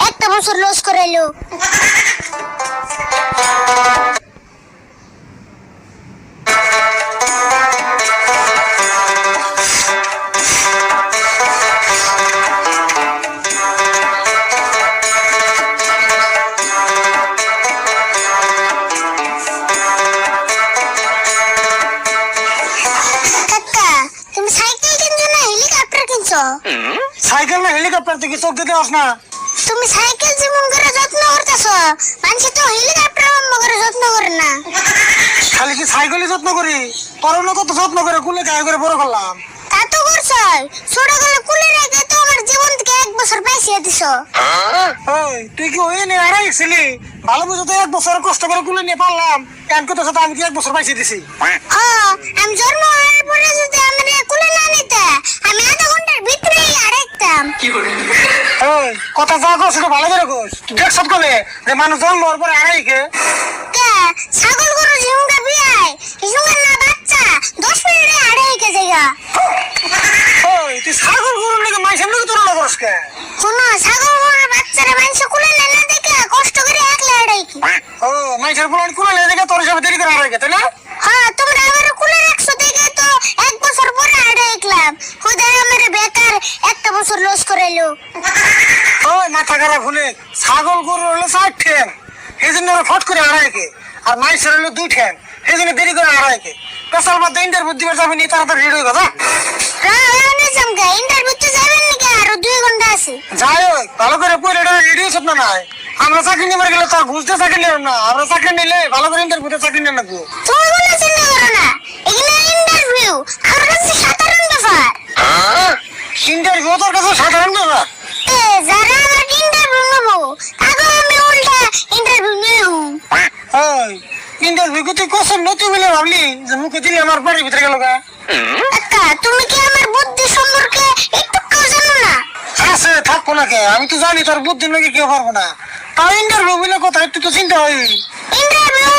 একটা বছর loss করাইলো। Cycle না হেলিকপ্টার থেকে চোখ দিতে আস না। তুমি সাইকেল যেমন করে যত্ন করতেছ, মানুষ তো হেলিকপ্টার করে যত্ন করে না। খালি কি সাইকেলই যত্ন করি, তোর না কত যত্ন করে কুলে গায়ে করে বড় করলাম। তা তো করছই, ছোট গলে কুলে রেখে তো আমার জীবন থেকে 1 বছর পাইছিয়ে দিছ। ওই তুই কি ওই নিয়ে আড়াইছিলি? ভালো বুঝো তো 1 বছর কষ্ট করে কুলে নিয়ে পারলাম, কেন কত সাথে আমি কি 1 বছর পাইছিয়ে দিছি? আমি জন্ম হওয়ার পরে যদি আমার কুলে না নিতে, আমি আধা ঘন্টার ভিতরেই আড়াইতাম। ওই কথা যা কস সেটা ভালো করে কস। দেখছ কলে যে মানুষ জন্ম হওয়ার পরে আড়াইকে কে ছাগল গরু ঝিমুকা বিয়াই ঝিমুকা না বাচ্চা 10 মিনিটে আড়াইকে জায়গা। ওই তুই ছাগল গরুর লেগে মাইসের লেগে তোরা করস কে? শোনো, ছাগল গরুর বাচ্চারা মানুষ কুলে না দেখে কষ্ট করে একলা আড়াইকি। ও মাইসের পুরান কুলে লেগে দেখে তোর হিসাবে দেরি করে আড়াইকে, তাই না? তোমরা আমার কুলে রাখছো দেখে তো 1 বছর পরে আড়াইকলাম। খুদাই আমার বেকার একটা বছর লস করাইলো। ওই মাথা খারাপ হলে ছাগল গরু হলো 4 ঠ্যাং, এই জন্য ওরা ফট করে আড়াইকে, আর মাইসের হলো 2 ঠ্যাং, এই জন্য দেরি করে আড়াইকে। পেশাল বাদ ইন্টারভিউ দিবার যাবি নি, তাড়াতাড়ি রেডি হয়ে কথা। ইন্টারভিউতে যাবেন নাকি? আরো 2 ঘন্টা আছে। যাই হোক, ভালো করে পড়ে রেডি হয়েছ না? নাই আমরা চাকরি নিবার গেলে তো ঘুষতে চাকরি নিলাম না, আমরা চাকরি নিলে ভালো করে ইন্টারভিউতে চাকরি নিয়ে নেবো। তুমি কোনো চিন্তা করো না, এগুলো ইন্টারভিউ আমার কাছে সাধারণ ব্যাপার। ইন্টারভিউ তোর কাছে সাধারণ ব্যাপার? যারা আমার ইন্টারভিউ নেবো তাকে আমি উল্টা ইন্টারভিউ নেব। ওই ইন্টারভিউ তুই কোশ্চেন নতুন বলে ভাবলি যে মুখে দিলে আমার বাড়ির ভিতরে গেল গা? আচ্ছা, তুমি কি আমার বুদ্ধি সম্পর্কে একটু জানো না? আছে থাকবো না কে, আমি তো জানি তোর বুদ্ধির লোকে কেউ পারবো না। তাও ইন্টারভিউ বলে কথা একটু তো চিন্তা হয়। ইন্টারভিউ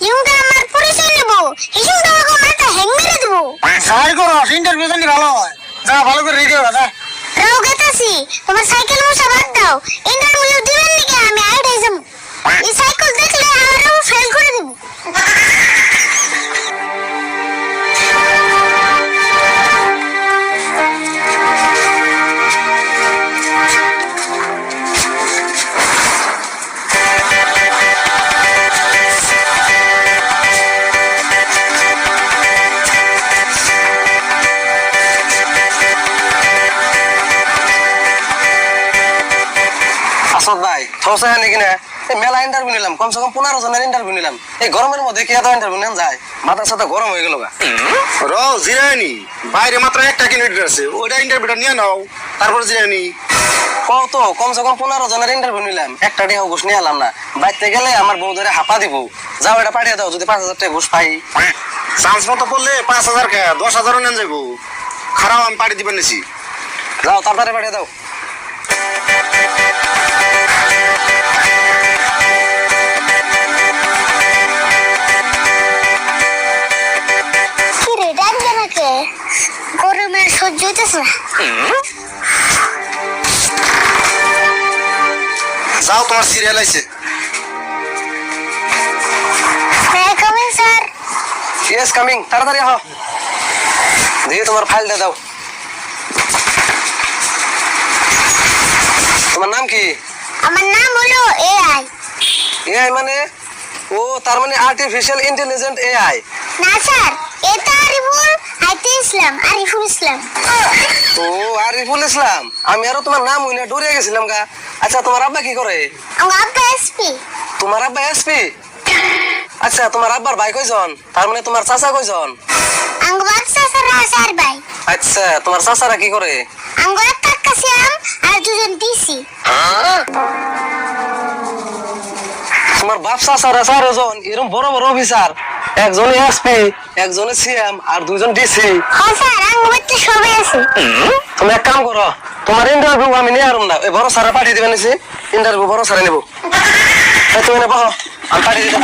ইউঙ্গা আমার পরিচয় নেব, হিসুঙ্গা আমাকে মাথা হ্যাং মেরে দেবো। যাই করো, ইন্টারভিউ জানি ভালো হয়। যা ভালো করে রেডি হয়ে যা। রাও গেতাছি, তোমার সাইকেল মুছা বাদ দাও। ইন্টারভিউ দিবেন নাকি? আমি আইডাই যাবো। এই সাইকেল দেখলে আমারও ফেল করে দেবো। ভাই থসা নাকি না মেলা ইন্টারভিউ নিলাম, কমসে কম 15 জনের ইন্টারভিউ নিলাম। এই গরমের মধ্যে কি এত ইন্টারভিউ নেন যায়? মাথার সাথে গরম হয়ে গেল গা। জিরানি বাইরে মাত্র একটা ক্যান্ডিডেট আছে, ওইটা ইন্টারভিউটা নিয়ে নাও, তারপর জিরানি কত কমসে কম 15 জনের ইন্টারভিউ নিলাম, একটা টাকা ঘুষ নিয়ে এলাম না। বাইতে গেলে আমার বউ ধরে হাঁপা দিব। যাও এটা পাঠিয়ে দাও, যদি 5000 টাকা ঘুষ পাই। চান্স মতো পড়লে 5000 কে 10,000 নেন যাবো। খারাপ আমি পাঠিয়ে দিবেন নিছি। যাও তাড়াতাড়ি পাঠিয়ে দাও। গরমে সহ্য হইতেছে না। যাও তোমার সিরিয়াল আইছে। Coming sir. ইয়েস কামিং, তাড়াতাড়ি আহ। দিয়ে তোমার ফাইলটা দাও। তোমার নাম কি? আমার নাম হলো এআই। এআই মানে? ও তার মানে আর্টিফিশিয়াল ইন্টেলিজেন্ট এআই। না স্যার, এটা আরিফুল ইসলাম। আরিফুল ইসলাম। ও আরিফুল ইসলাম, আমি আরো তোমার নাম হইনা ডরে গেছিলাম গা। আচ্ছা তোমার আব্বা কি করে? আমার আব্বা এসপি। তোমার আব্বা এসপি? আচ্ছা তোমার আব্বার ভাই কয়জন? তার মানে তোমার চাচা কয়জন? আমার বাচ্চা সারা 4 ভাই। আচ্ছা তোমার চাচারা কি করে? আমার একটা কাসিয়াম আর 2জন ডিসি। তোমার বাপ চাচারা 4 জন এরকম বড় বড় অফিসার, একজন এসপি, একজন সিএম আর 2জন ডিসি। হ্যাঁ স্যার, আমার বাচ্চা সবাই আছে। তুমি এক কাম করো, তোমার ইন্টারভিউ আমি নিয়ে আরম না, ওই বড় স্যার পাঠিয়ে দিবেন নিছি। ইন্টারভিউ বড় স্যার নেব। তুমি না বহো, আমি পাঠিয়ে দিতে।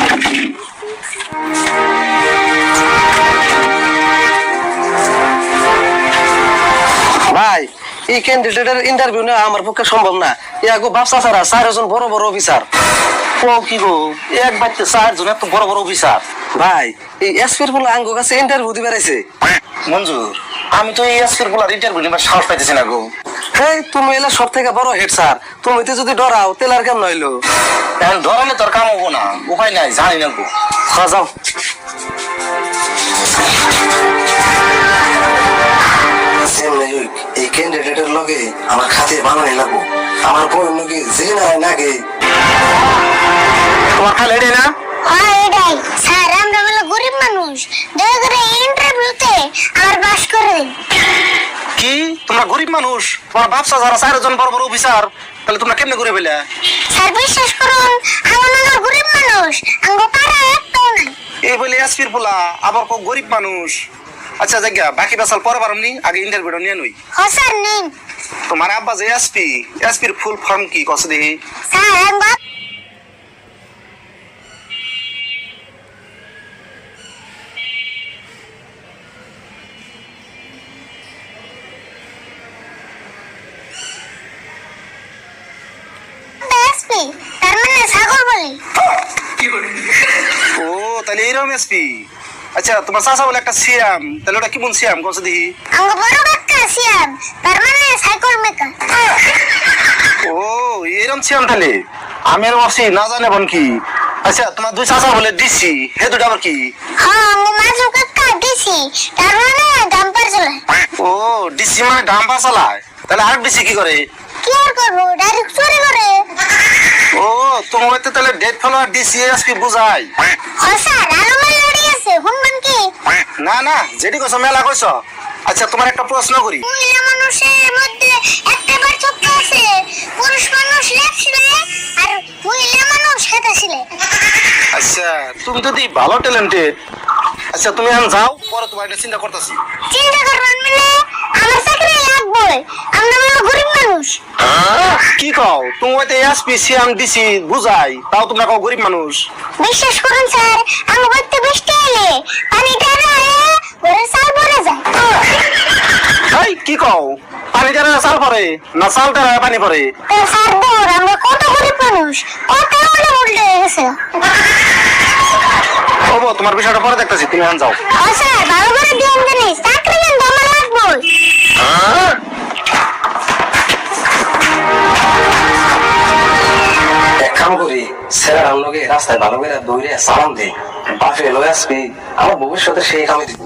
ভাই এই ক্যান্ডিডেটের ইন্টারভিউ নেওয়া আমার পক্ষে সম্ভব না। ইয়াগো বাপসা ছাড়া 4 জন বড় বড় অফিসার। ও কি গো, এক বাচ্চা 4 জন এত বড় বড় অফিসার। ভাই এই এসপির বলে আঙ্গো কাছে ইন্টারভিউ দিবে রাইছে। মঞ্জুর, আমি তো এই এসপির বলার ইন্টারভিউ নিবার সাহস পাইতেছি না গো। হেই তুমি এলা সব থেকে বড় হেড স্যার, তুমি তো যদি ডরাও তেলার কেমন হইলো? এখন ধরালে তোর কাম হবো না, উপায় নাই, জানি না গো। যাও এই ক্যান্ডিডেটের লগে আমার খাতে বানানি লাগবো, আমার বউর লগে যে নাগে তোমার খাল এটাই না? হ্যাঁ এটাই স্যার, আমরা হলো গরিব মানুষ, দয়া করে ইন্টারভিউতে আমার পাস করে দিন। কি তোমরা গরিব মানুষ? তোমার বাপসা যারা 4 জন বড় বড় অফিসার, তাহলে তোমরা কেমনে করে পেলে? স্যার বিশ্বাস করুন, আমরা গরিব মানুষ, আঙ্গো পাড়া একটাও নাই। এই বলে এসপির পোলা আবার কো গরিব মানুষ। আচ্ছা জায়গা বাকি বেসাল পরে পারমনি, আগে ইন্টারভিউটা নিয়ে নই। হ্যাঁ স্যার নিন। তোমার আব্বা যে এসপি, এসপির ফুল ফর্ম কি কস দেখি? স্যার আঙ্গো এসপি, তার মানে ছাগল বলি। ও তাহলে এইরকম এসপি। আচ্ছা তোমার চাচা বলে একটা সিয়াম, তাহলে ওটা কি বল সিয়াম কস দেখি? আঙ্গো বড় কাকা সিয়াম, তার মানে সাইকেল মেকার। ও এরকম সিয়াম তাহলে আমি আর বসি না জানে বন কি। আচ্ছা তোমার দুই চাচা বলে ডিসি, হে দুটো আবার কি? হ্যাঁ আঙ্গো মাজু কাকা দিছি, তার মানে ডাম্পার চালায়। ও ডিসি মানে ডাম্পার চালায়, তাহলে আর ডিসি কি করে? কি আর করবো, ডাইরেক্ট চুরি করে। ও তোমার তো তাহলে ডেট ফলোয়ার ডিসি এসপি বুঝাই। হ্যাঁ স্যার, আরো মাল লড়ি আছে, শুনবেন কি? না না যেটি কইছো মেলা কইছো। আচ্ছা তোমার একটা প্রশ্ন করি। মহিলা মানুষের মধ্যে একটা পার্থক্য আছে, পুরুষ মানুষ লেফট ছিলে আর মহিলা মানুষ হেতা ছিলে। আচ্ছা তুমি যদি ভালো ট্যালেন্টেড, আচ্ছা তুমি এখন যাও, পরে তোমার এটা চিন্তা করতেছি। চিন্তা করবেন মানে আমার চাকরি লাগবে, আমরা হলো গরিব মানুষ। কি কও তুমি হয়তো এসপি সিএম ডিসি বুঝাই, তাও তোমরা কও গরিব মানুষ? বিশ্বাস করুন স্যার, আমি বলতে বৃষ্টি এলে পানিটা রায় ঘরে চাল ভরে যায়। এই কি কও, পানি দ্বারা চাল পরে না চাল দ্বারা পানি পরে? তো স্যার দূর, আমরা কত গরিব মানুষ, কত উল্টে উল্টে গেছে। ও তোমার বিষয়টা পরে দেখতেছি, তুমি এখন যাও। ও স্যার, ভালো করে দিন জানিস, চাকরি কিন্তু আমার লাগবে। এক কাম করি, স্যার আমলোকে রাস্তায় ভালো করে দৌড়ে সালাম দেই, বাপে লয়ে আসবি, আমার ভবিষ্যতে সেই কামে দিব।